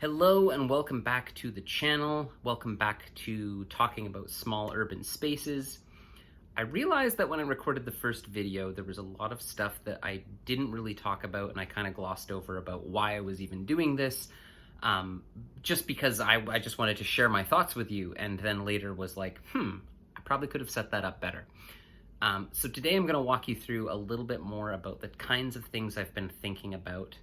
Hello and welcome back to the channel. Welcome back to talking about small urban spaces. I realized that when I recorded the first video, there was a lot of stuff that I didn't really talk about and I kind of glossed over about why I was even doing this, just because I just wanted to share my thoughts with you, and then later was like, I probably could have set that up better. So today I'm going to walk you through a little bit more about the kinds of things I've been thinking about,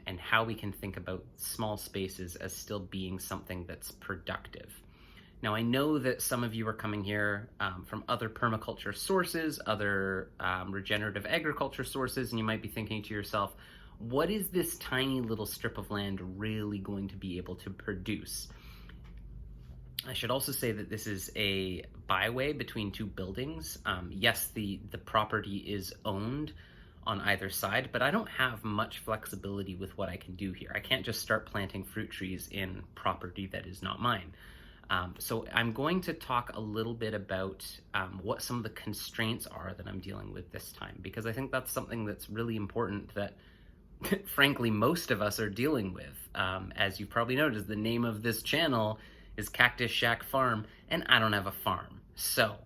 and how we can think about small spaces as still being something that's productive. Now, I know that some of you are coming here from other permaculture sources, other regenerative agriculture sources, and you might be thinking to yourself, what is this tiny little strip of land really going to be able to produce? I should also say that this is a byway between two buildings. Yes, the property is owned on either side, but I don't have much flexibility with what I can do here. I can't just start planting fruit trees in property that is not mine. So I'm going to talk a little bit about what some of the constraints are that I'm dealing with this time, because I think that's something that's really important that frankly most of us are dealing with. As you probably noticed, the name of this channel is Cactus Shack Farm, and I don't have a farm. So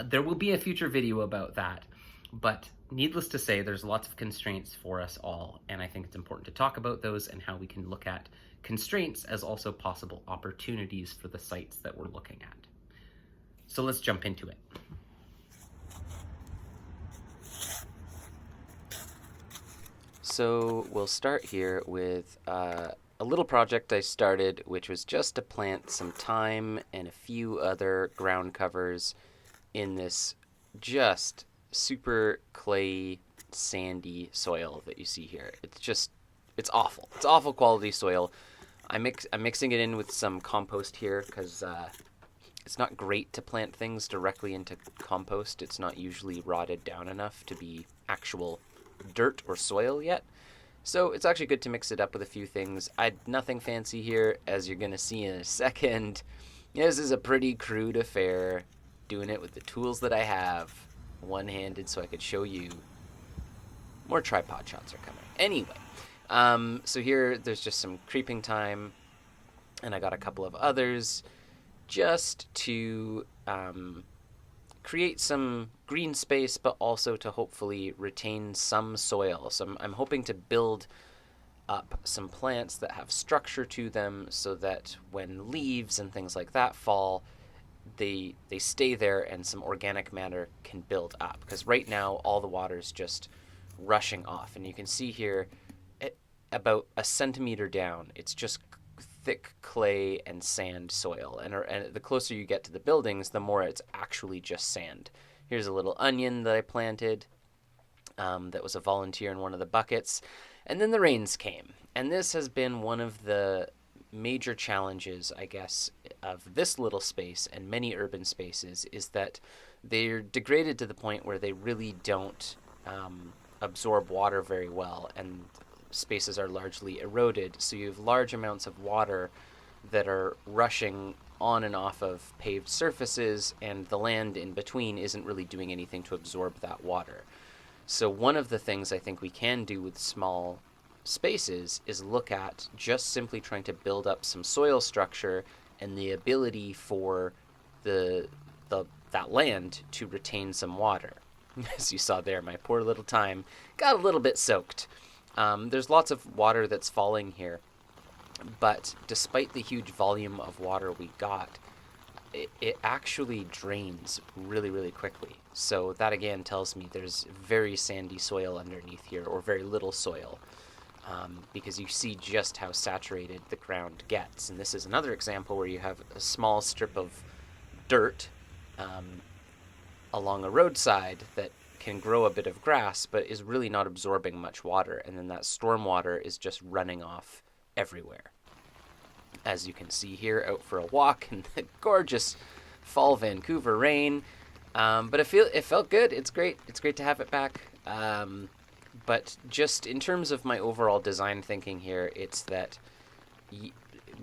there will be a future video about that, but needless to say, there's lots of constraints for us all, and I think it's important to talk about those and how we can look at constraints as also possible opportunities for the sites that we're looking at. So let's jump into it. So we'll start here with a little project I started, which was just to plant some thyme and a few other ground covers in this just super clay, sandy soil that you see here. It's awful. It's awful quality soil. I'm mixing it in with some compost here because it's not great to plant things directly into compost. It's not usually rotted down enough to be actual dirt or soil yet. So it's actually good to mix it up with a few things. Nothing fancy here, as you're going to see in a second. This is a pretty crude affair, doing it with the tools that I have, one-handed, so I could show you. More tripod shots are coming. Anyway, so here there's just some creeping thyme, and I got a couple of others just to create some green space, but also to hopefully retain some soil. So I'm hoping to build up some plants that have structure to them so that when leaves and things like that fall, they stay there and some organic matter can build up. Because right now all the water is just rushing off, and you can see here about a centimeter down, it's just thick clay and sand soil, and the closer you get to the buildings, the more it's actually just sand. Here's a little onion that I planted that was a volunteer in one of the buckets, and then the rains came, and this has been one of the major challenges, I guess, of this little space and many urban spaces, is that they're degraded to the point where they really don't absorb water very well, and spaces are largely eroded, so you have large amounts of water that are rushing on and off of paved surfaces, and the land in between isn't really doing anything to absorb that water. So one of the things I think we can do with small spaces is look at just simply trying to build up some soil structure and the ability for that land to retain some water. As you saw there, my poor little thyme got a little bit soaked. There's lots of water that's falling here, but despite the huge volume of water we got, it actually drains really, really quickly. So that again tells me there's very sandy soil underneath here, or very little soil, because you see just how saturated the ground gets. And this is another example where you have a small strip of dirt along a roadside that can grow a bit of grass, but is really not absorbing much water, and then that storm water is just running off everywhere. As you can see here, out for a walk in the gorgeous fall Vancouver rain, but it felt good. It's great to have it back. But just in terms of my overall design thinking here, it's that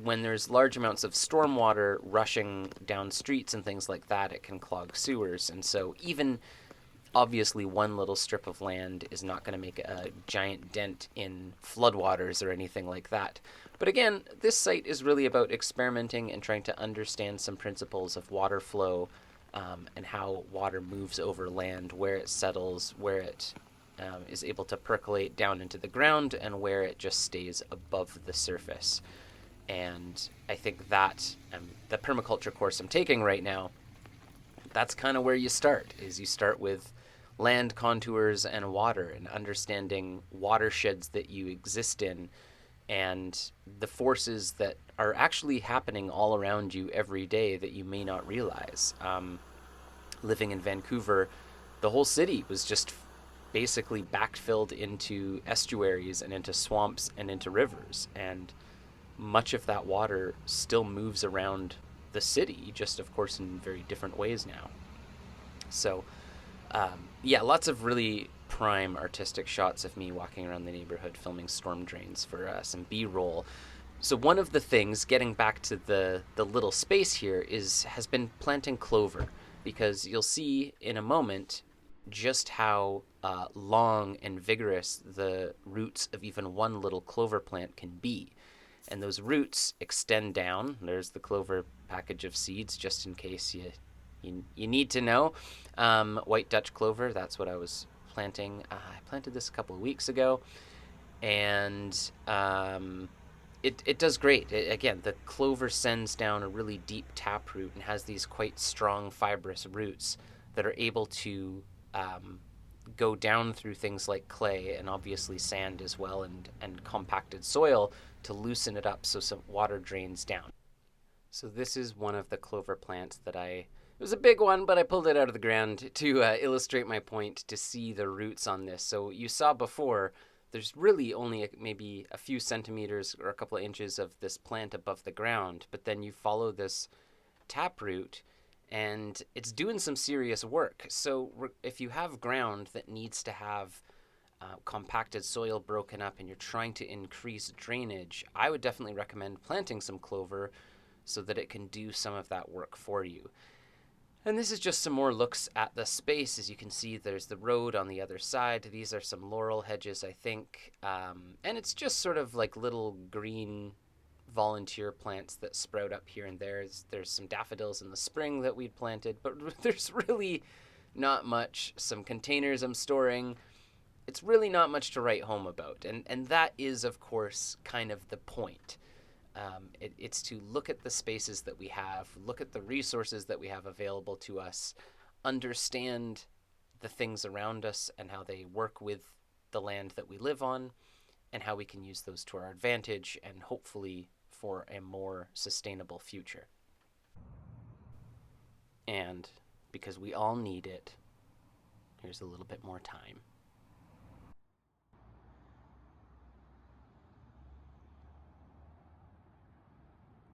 when there's large amounts of stormwater rushing down streets and things like that, it can clog sewers, and so even Obviously, one little strip of land is not going to make a giant dent in floodwaters or anything like that. But again, this site is really about experimenting and trying to understand some principles of water flow, and how water moves over land, where it settles, where it is able to percolate down into the ground, and where it just stays above the surface. And I think that the permaculture course I'm taking right now, that's kind of where you start. Is you start with land contours and water, and understanding watersheds that you exist in, and the forces that are actually happening all around you every day that you may not realize. Living in Vancouver, the whole city was just basically backfilled into estuaries and into swamps and into rivers. And much of that water still moves around the city, just of course in very different ways now. So, yeah, lots of really prime artistic shots of me walking around the neighborhood filming storm drains for some B-roll. So one of the things, getting back to the little space here, has been planting clover, because you'll see in a moment just how long and vigorous the roots of even one little clover plant can be. And those roots extend down. There's the clover package of seeds, just in case you need to know. White Dutch clover, that's what I was planting. I planted this a couple of weeks ago, and it does great. Again, the clover sends down a really deep taproot and has these quite strong fibrous roots that are able to go down through things like clay and obviously sand as well, and compacted soil to loosen it up so some water drains down. So this is one of the clover plants that it was a big one, but I pulled it out of the ground to illustrate my point, to see the roots on this. So you saw before, there's really only maybe a few centimeters or a couple of inches of this plant above the ground, but then you follow this taproot, and it's doing some serious work. So if you have ground that needs to have compacted soil broken up, and you're trying to increase drainage, I would definitely recommend planting some clover so that it can do some of that work for you. And this is just some more looks at the space. As you can see, there's the road on the other side. These are some laurel hedges, I think. And it's just sort of like little green volunteer plants that sprout up here and there. There's some daffodils in the spring that we'd planted, but there's really not much. Some containers I'm storing. It's really not much to write home about. And that is, of course, kind of the point. It's to look at the spaces that we have, look at the resources that we have available to us, understand the things around us and how they work with the land that we live on, and how we can use those to our advantage, and hopefully for a more sustainable future. And because we all need it, here's a little bit more time.